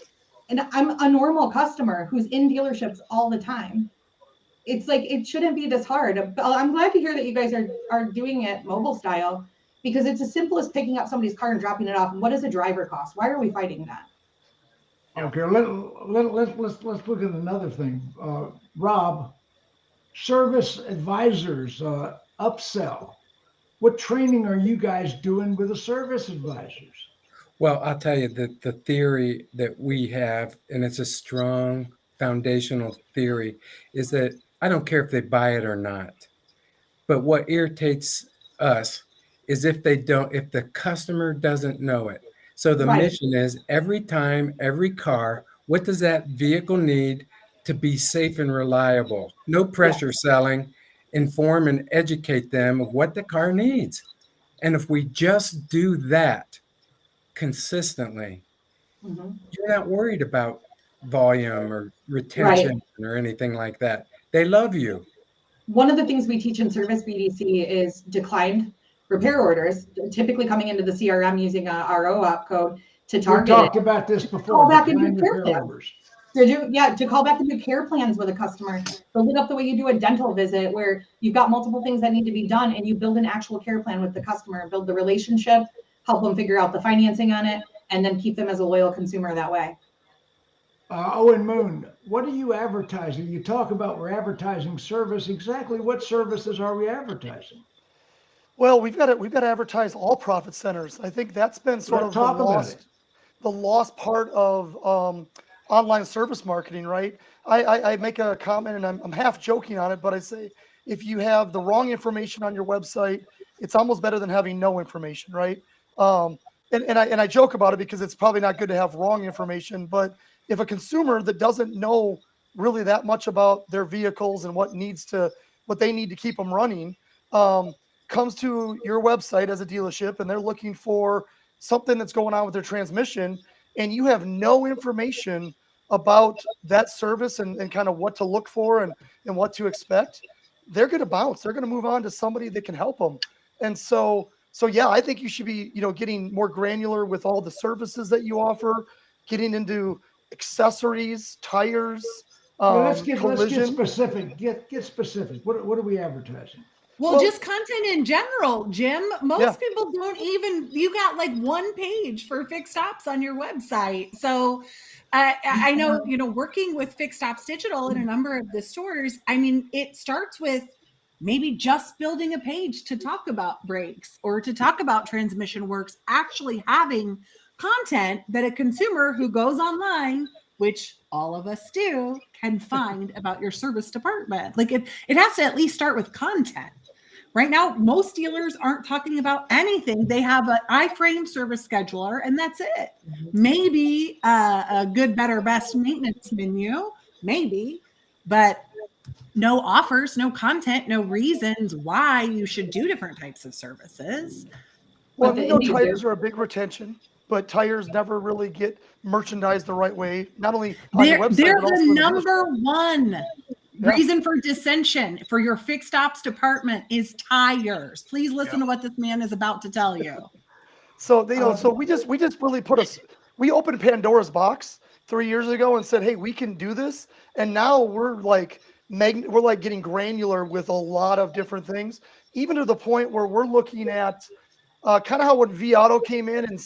And I'm a normal customer who's in dealerships all the time. it's like, it shouldn't be this hard. I'm glad to hear that you guys are doing it mobile style, because it's as simple as picking up somebody's car and dropping it off. What does a driver cost? Why are we fighting that? Okay, let's look at another thing. Rob, service advisors, upsell. What training are you guys doing with the service advisors? Well, I'll tell you that the theory that we have, and it's a strong foundational theory, is that I don't care if they buy it or not. But what irritates us is if the customer doesn't know it. So the Right. mission is every time, every car, what does that vehicle need to be safe and reliable? No pressure selling, inform and educate them of what the car needs. And if we just do that consistently, Mhm. you're not worried about volume or Right. retention or anything like that. They love you. One of the things we teach in service BDC is declined repair orders, typically coming into the CRM using a RO op code to We target it. talked about this Call before. back into Decline care repair plan. orders. To call back into care plans with a customer, build it up the way you do a dental visit, where you've got multiple things that need to be done, and you build an actual care plan with the customer, build the relationship, help them figure out the financing on it, and then keep them as a loyal consumer that way. Owen Moon, what are you advertising? You talk about we're advertising service. Exactly what services are we advertising? Well, we've got to advertise all profit centers. I think that's been sort Let's of talk about it. the lost part of online service marketing, right? I make a comment, and I'm half joking on it, but I say if you have the wrong information on your website, it's almost better than having no information, right? And I joke about it because it's probably not good to have wrong information, but if a consumer that doesn't know really that much about their vehicles and what they need to keep them running, comes to your website as a dealership and they're looking for something that's going on with their transmission, and you have no information about that service and kind of what to look for and what to expect, they're going to bounce. They're going to move on to somebody that can help them. And so yeah, I think you should be, getting more granular with all the services that you offer, getting into accessories, tires, Let's get collision. specific. Get specific. What are we advertising? Well, Well, just content in general, Jim. Most people don't even, you got like one page for fixed ops on your website. So I know, working with Fixed Ops Digital in a number of the stores, I mean, it starts with maybe just building a page to talk about brakes or to talk about transmission works, actually having content that a consumer who goes online, which all of us do, can find about your service department. Like it has to at least start with content. Right now, most dealers aren't talking about anything. They have an iframe service scheduler, and that's it. Maybe a good, better, best maintenance menu, maybe, but no offers, no content, no reasons why you should do different types of services. Well, But the we know indies tires are a big retention, but tires never really get merchandised the right way. Not only on They're your website, but also the in the number one reason for dissension for your fixed ops department is tires. Please listen to what this man is about to tell you. So so we just really we opened Pandora's box 3 years ago and said, hey, we can do this, and now we're like getting granular with a lot of different things, even to the point where we're looking at kind of how when Auto came in and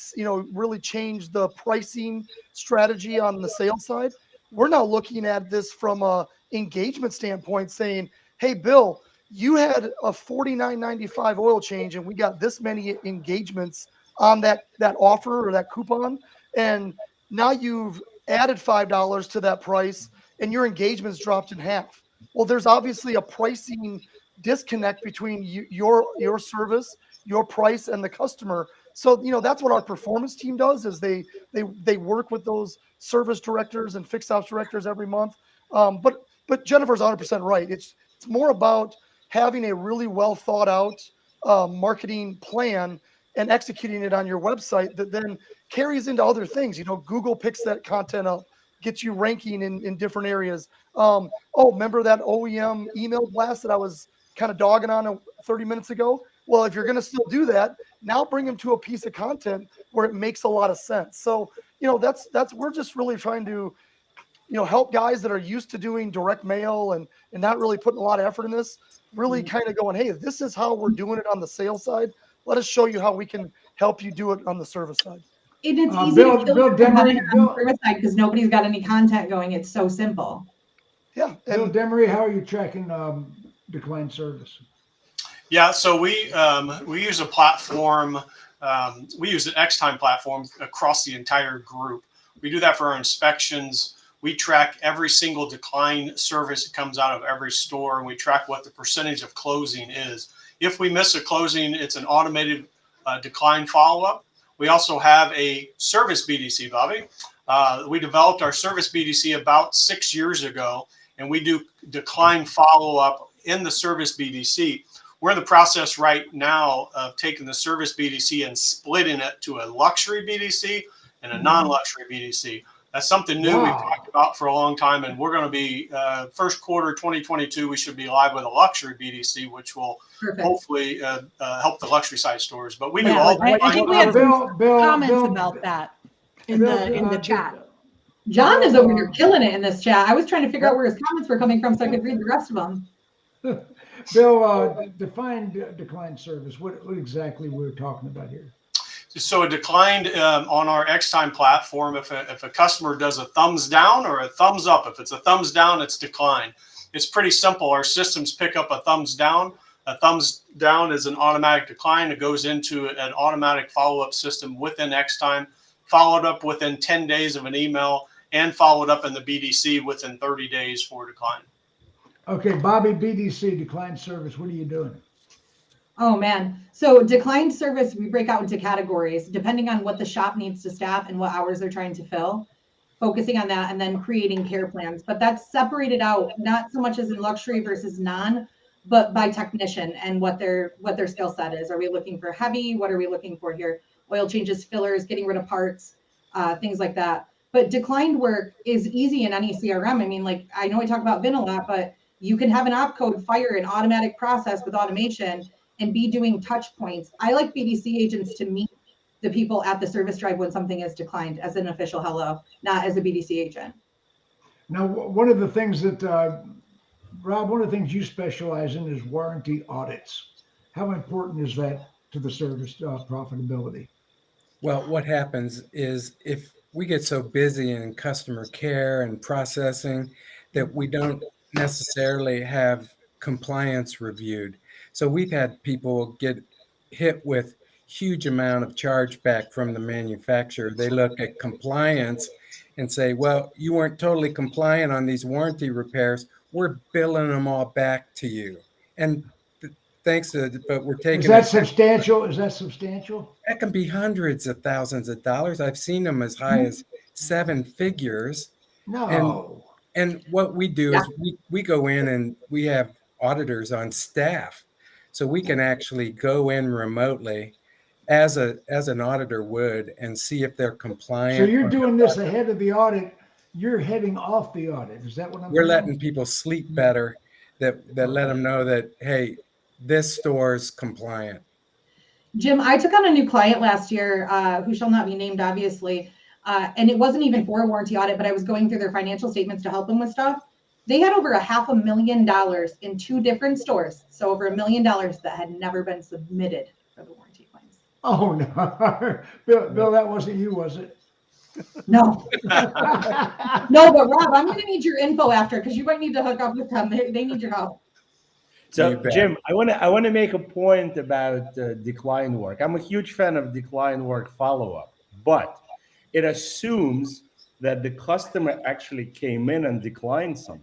really changed the pricing strategy on the sales side. We're now looking at this from a engagement standpoint, saying, hey, Bill, you had a $49.95 oil change, and we got this many engagements on that offer or that coupon, and now you've added $5 to that price, and your engagement's dropped in half. Well, there's obviously a pricing disconnect between your service, your price, and the customer. So that's what our performance team does, is they work with those service directors and fixed ops directors every month. But Jennifer's 100% right. It's more about having a really well thought out marketing plan and executing it on your website that then carries into other things. Google picks that content up, gets you ranking in different areas. Remember that OEM email blast that I was kind of dogging on 30 minutes ago? Well, if you're going to still do that, now bring them to a piece of content where it makes a lot of sense. So, we're just really trying to help guys that are used to doing direct mail and not really putting a lot of effort in this, really kind of going, hey, this is how we're doing it on the sales side. Let us show you how we can help you do it on the service side. And it's easy Bill, to kill Bill your competitor Demaree, on the Bill, service side because nobody's got any content going. It's so simple. Yeah. Bill And Demaree, how are you tracking declined service? Yeah, so we use a platform. We use an X-Time platform across the entire group. We do that for our inspections. We track every single decline service that comes out of every store, and we track what the percentage of closing is. If we miss a closing, it's an automated decline follow-up. We also have a service BDC, Bobby. We developed our service BDC about 6 years ago, and we do decline follow-up in the service BDC. We're in the process right now of taking the service BDC and splitting it to a luxury BDC and a non-luxury BDC. That's something new we've talked about for a long time, and we're going to be first quarter 2022. We should be live with a luxury BDC, which will hopefully help the luxury side stores. But we do all. I think we had some comments about that in the chat. John is over here killing it in this chat. I was trying to figure out where his comments were coming from so I could read the rest of them. Bill, define declined service. What exactly we're talking about here? So a declined on our X-Time platform, if a customer does a thumbs down or a thumbs up, if it's a thumbs down, it's declined. It's pretty simple. Our systems pick up a thumbs down. A thumbs down is an automatic decline. It goes into an automatic follow-up system within X-Time, followed up within 10 days of an email, and followed up in the BDC within 30 days for decline. Okay, Bobby, BDC, declined service. What are you doing? Oh man. So declined service, we break out into categories depending on what the shop needs to staff and what hours they're trying to fill, focusing on that and then creating care plans. But that's separated out, not so much as in luxury versus non, but by technician and what their skill set is. Are we looking for heavy? What are we looking for here? Oil changes, fillers, getting rid of parts, things like that. But declined work is easy in any CRM. I mean, like, I know I talk about VIN a lot, but you can have an opcode fire an automatic process with automation and be doing touch points. I like BDC agents to meet the people at the service drive when something is declined as an official hello, not as a BDC agent. Now, one of the things that, Rob, one of the things you specialize in is warranty audits. How important is that to the service profitability? Well, what happens is if we get so busy in customer care and processing that we don't necessarily have compliance reviewed. So we've had people get hit with huge amount of chargeback from the manufacturer. They look at compliance and say, well, you weren't totally compliant on these warranty repairs. We're billing them all back to you. And thanks to, but we're taking. Is that substantial? Is that substantial? That can be hundreds of thousands of dollars. I've seen them as high as 7 figures. No. And what we do is we go in and we have auditors on staff. So we can actually go in remotely as an auditor would and see if they're compliant. So you're doing this ahead of the audit. You're heading off the audit. Is that what I'm We're doing? letting people sleep better that let them know that, hey, this store's compliant. Jim, I took on a new client last year who shall not be named, obviously. And it wasn't even for a warranty audit, but I was going through their financial statements to help them with stuff. They had over $500,000 in 2 different stores. So over $1 million that had never been submitted for the warranty claims. Oh, no. Bill, that wasn't you, was it? No. No, but Rob, I'm going to need your info after because you might need to hook up with them. They need your help. So Jim, I want to make a point about decline work. I'm a huge fan of decline work follow-up, but it assumes that the customer actually came in and declined something.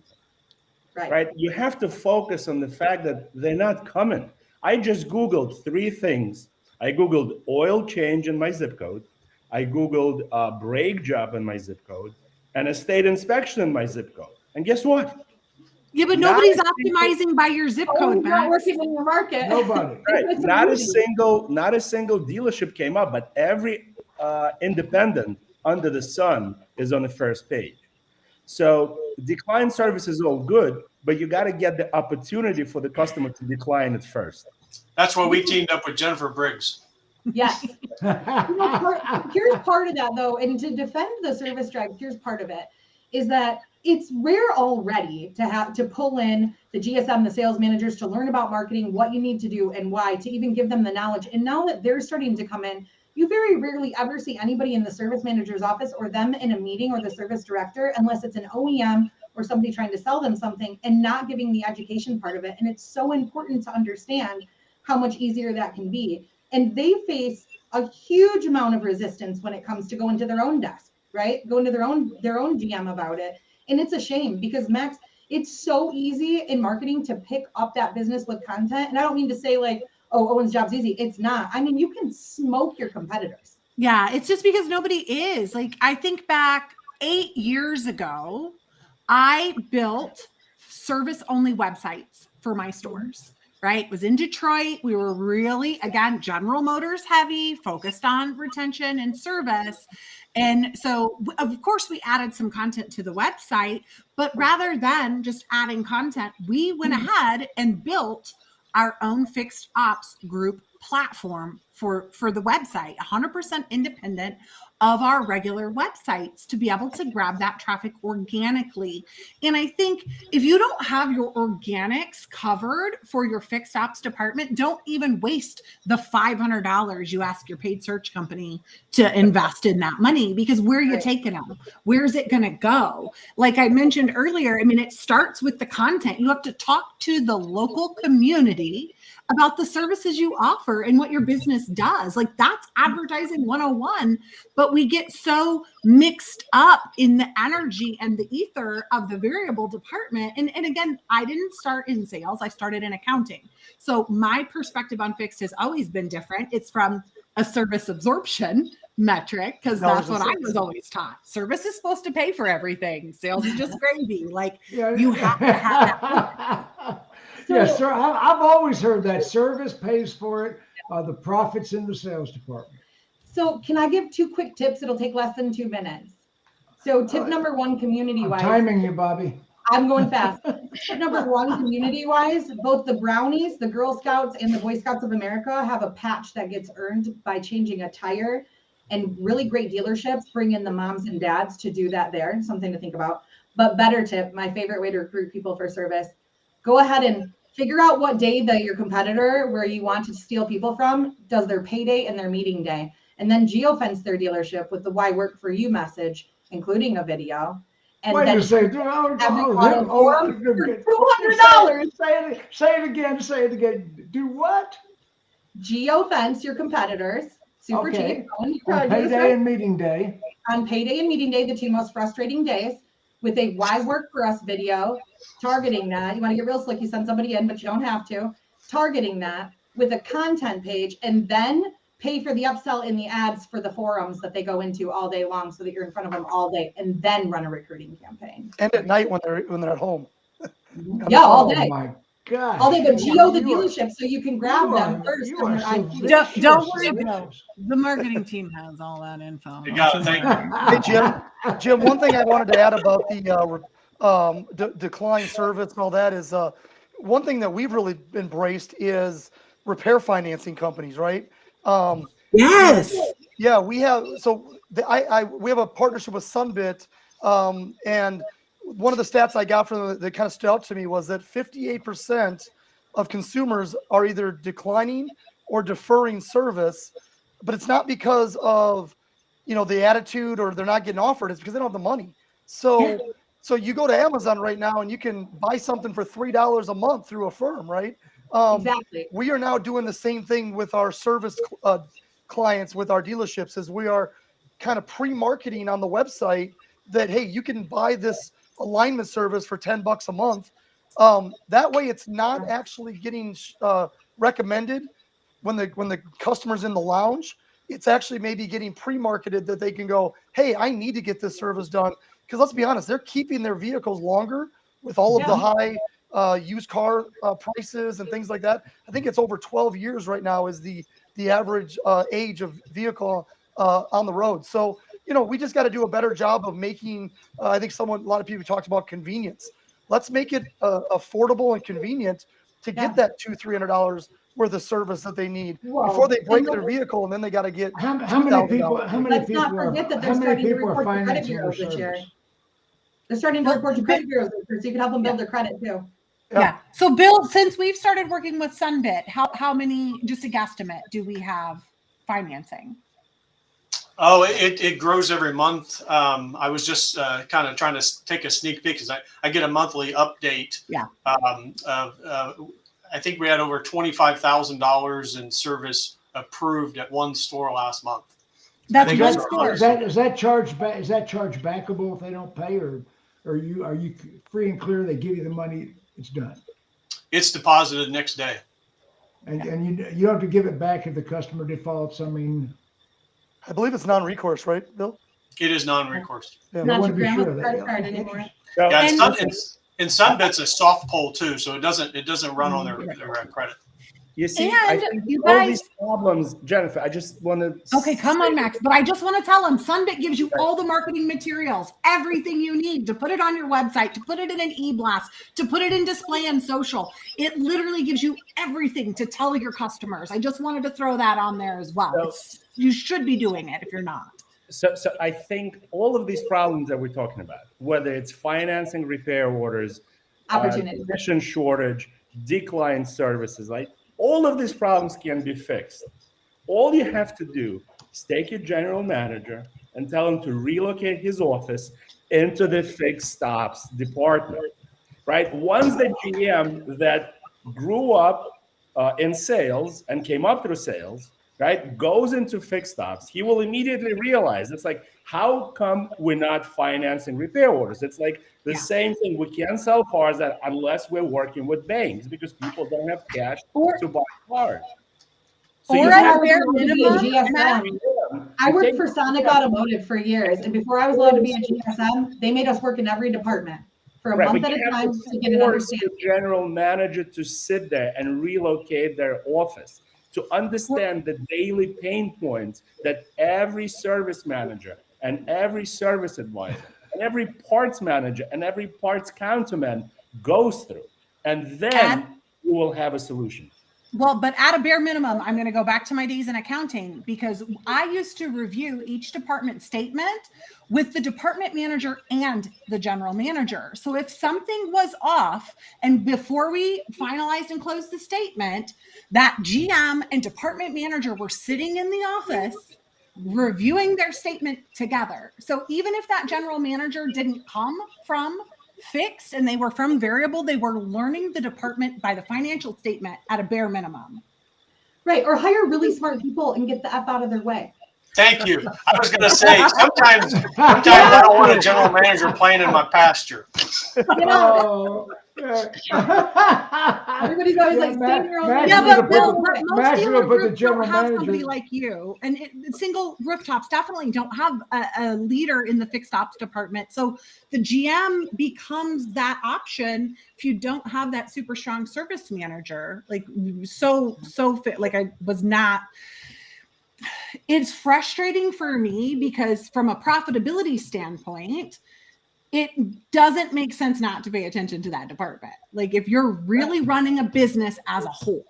Right? You have to focus on the fact that they're not coming. I just Googled 3 things. I Googled oil change in my zip code. I Googled a brake job in my zip code and a state inspection in my zip code. And guess what? Yeah, but nobody's optimizing by your zip code, not working in your market. Nobody. Right. Not a single dealership came up, but every independent under the sun is on the first page. So decline service is all good, but you got to get the opportunity for the customer to decline it first. That's why we teamed up with Jennifer Briggs. Yes. Here's part of that, though, and to defend the service drive, here's part of it. is that it's rare already to pull in the GSM, the sales managers, to learn about marketing, what you need to do and why, to even give them the knowledge. And now that they're starting to come in, you very rarely ever see anybody in the service manager's office or them in a meeting or the service director, unless it's an OEM or somebody trying to sell them something, and not giving the education part of it. And it's so important to understand how much easier that can be. And they face a huge amount of resistance when it comes to going to their own desk, right? Going to their own GM about it. And it's a shame because, Max, it's so easy in marketing to pick up that business with content. And I don't mean to say like, oh, Owen's job's easy. It's not. I mean, you can smoke your competitors. Yeah, it's just because nobody is. Like, I think back 8 years ago, I built service-only websites for my stores, right? It was in Detroit. We were really, again, General Motors heavy, focused on retention and service. And so, of course, we added some content to the website, but rather than just adding content, we went ahead and built our own fixed ops group platform for the website, 100% independent of our regular websites, to be able to grab that traffic organically. And I think if you don't have your organics covered for your fixed ops department, don't even waste the $500 you ask your paid search company to invest in that money, because where are you taking them? Where's it going to go? Like I mentioned earlier, I mean, it starts with the content. You have to talk to the local community about the services you offer and what your business does. Like, that's advertising 101, but we get so mixed up in the energy and the ether of the variable department. And again, I didn't start in sales. I started in accounting. So my perspective on fixed has always been different. It's from a service absorption metric, because that's what I was always taught. Service is supposed to pay for everything. Sales is just gravy. Like, you have to have that. Yes, sir. I've always heard that service pays for it. The profits in the sales department. So can I give 2 quick tips? It'll take less than 2 minutes. So tip number 1, community-wise. I'm timing you, Bobby. I'm going fast. Tip number 1, community-wise, both the Brownies, the Girl Scouts, and the Boy Scouts of America have a patch that gets earned by changing a tire. And really great dealerships bring in the moms and dads to do that there. Something to think about. But better tip, my favorite way to recruit people for service, go ahead and figure out what day your competitor, where you want to steal people from, does their payday and their meeting day. And then geofence their dealership with the "Why Work For You" message, including a video. And Why then do you say, $200. Say it again. Do what? Geofence your competitors. Super cheap. On payday and meeting day. On payday and meeting day, the 2 most frustrating days, with a "Why Work For Us" video, targeting that. You want to get real slick, you send somebody in, but you don't have to. Targeting that with a content page, and then pay for the upsell in the ads for the forums that they go into all day long, so that you're in front of them all day, and then run a recruiting campaign. And at night when they're at home. Yeah, all day. Oh my God. All day, but geo the dealership so you can grab them first. Don't worry about it. The marketing team has all that info. You got it. Thank you. Hey, Jim, one thing I wanted to add about the decline service and all that is one thing that we've really embraced is repair financing companies, right? Yes. Yeah, we have. So we have a partnership with Sunbit, and one of the stats I got from them that kind of stood out to me was that 58% of consumers are either declining or deferring service, but it's not because of the attitude or they're not getting offered. It's because they don't have the money. So you go to Amazon right now and you can buy something for $3 a month through a firm, right? Exactly. We are now doing the same thing with our service clients, with our dealerships, as we are kind of pre-marketing on the website that, hey, you can buy this alignment service for $10 a month. That way it's not actually getting recommended when the customer's in the lounge. It's actually maybe getting pre-marketed that they can go, hey, I need to get this service done. Because let's be honest, they're keeping their vehicles longer with all of the high used car prices and things like that. I think it's over 12 years right now is the average age of vehicle on the road. So, we just got to do a better job of making, I think a lot of people talked about convenience. Let's make it affordable and convenient to get that $200-$300 worth of service that they need before they break their vehicle, and then they got to get how many people? Let's not forget that they're starting to report credit bureaus this year. They're starting to report to credit bureaus, so you can help them build their credit too. Yeah. So Bill, since we've started working with Sunbit, how many, just a guesstimate, do we have financing? Oh, it grows every month. I was just kind of trying to take a sneak peek because I get a monthly update. Yeah. I think we had over $25,000 in service approved at one store last month. That's I think one it's- store. Is that charged back? Is that charged backable if they don't pay, or are you free and clear? They give you the money, it's done, It's deposited next day. and you don't have to give it back if the customer defaults. I mean, I believe it's non-recourse, right, Bill? It is non-recourse. Yeah. I Not want your to be sure grandma's of that. credit card anymore. So, Yeah, And- and Sunbit's a soft pull too, so it doesn't run on their credit. you see, And I think you all guys- these problems, Jennifer, I just want to. Okay, come on, Max. But I just want to tell them Sunbit gives you all the marketing materials, everything you need to put it on your website, to put it in an e-blast, to put it in display and social. It literally gives you everything to tell your customers. I just wanted to throw that on there as well. You should be doing it if you're not. So I think all of these problems that we're talking about, whether it's financing repair orders, Opportunity. technician shortage, decline services, like all of these problems can be fixed. All you have to do is take your general manager and tell him to relocate his office into the fixed stops department, right? Once the GM that grew up in sales and came up through sales, right, goes into fixed stops, he will immediately realize it's like, how come we're not financing repair orders? It's like the same thing. We can't sell cars unless we're working with banks because people don't have cash to buy cars. So Or you at have a bare to be a minimum, Matt, GSM. I worked for Sonic Automotive for years, and before I was allowed to be a GSM, they made us work in every department for a Right, month but at you a have time to to get an force understanding. the general manager to sit there and relocate their office to understand the daily pain points that every service manager and every service advisor and every parts manager and every parts counterman goes through. And then you will have a solution. well, but at a bare minimum, I'm going to go back to my days in accounting because I used to review each department statement with the department manager and the general manager. So if something was off, and before we finalized and closed the statement, that GM and department manager were sitting in the office reviewing their statement together. So even if that general manager didn't come from fixed and they were from variable, they were learning the department by the financial statement at a bare minimum. Right, or hire really smart people and get the F out of their way. Thank you. I was going to say sometimes I don't want a general manager playing in my pasture. You know, everybody's always like, stay in your own lane. Yeah, but Bill, Right. most Max dealer will put the groups general don't have manager- somebody like you, and single rooftops definitely don't have a leader in the fixed ops department. So the GM becomes that option if you don't have that super strong service manager. Like so fit. Like I was not. It's frustrating for me because from a profitability standpoint, it doesn't make sense not to pay attention to that department. Like if you're really running a business as a whole,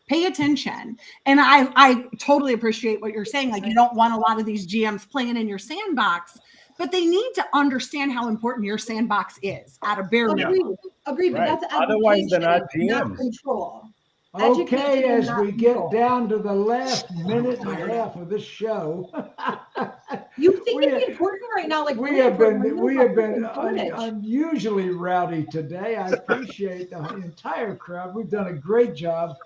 pay attention. And I totally appreciate what you're saying. Like you don't want a lot of these GMs playing in your sandbox, but they need to understand how important your sandbox is at a bare minimum. Agreed, but Right. that's education, Otherwise, they're not not GMs. control. Okay, Education, as not we get control. down to the last minute and a half of this show, You think We- it's important right now? Like we have been shortage. unusually rowdy today. I appreciate the entire crowd. We've done a great job.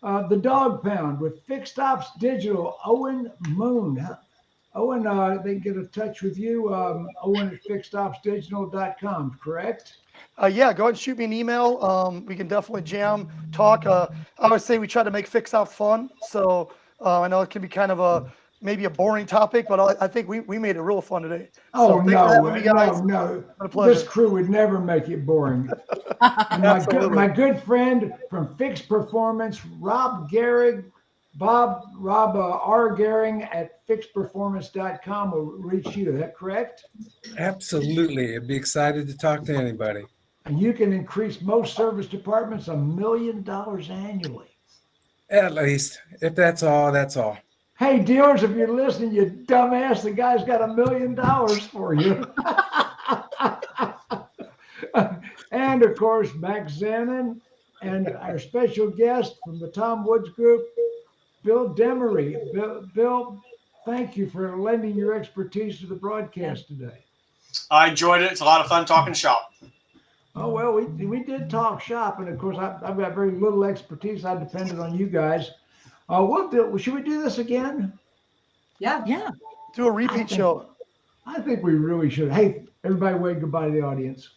The Dawg Pound with Fixed Ops Digital, Owen Moon. Owen, they can get in touch with you. Owen at fixedopsdigital.com, correct? Yeah, go ahead and shoot me an email. We can definitely jam, talk. I always say we try to make fix out fun. So I know it can be kind of maybe a boring topic, but I think we made it real fun today. Oh, so thanks for having me, guys. no. Been a pleasure. This crew would never make it boring. And Absolutely. my good friend from Fixed Performance, Rob Gehring, Rob R. Gehring at fixedperformance.com will reach you. Is that correct? Absolutely. I'd be excited to talk to anybody. And you can increase most service departments $1 million annually. At least. If that's all, that's all. Hey, dealers, if you're listening, you dumbass, the guy's got $1 million for you. And of course, Max Zanin and our special guest from the Tom Woods Group, Bill Demaree. Bill, thank you for lending your expertise to the broadcast today. I enjoyed it. It's a lot of fun talking shop. Oh, well, we did talk shop. And of course, I've got very little expertise. I depended on you guys. Should we do this again? Yeah. Do a repeat show. I think we really should. Hey, everybody wave goodbye to the audience.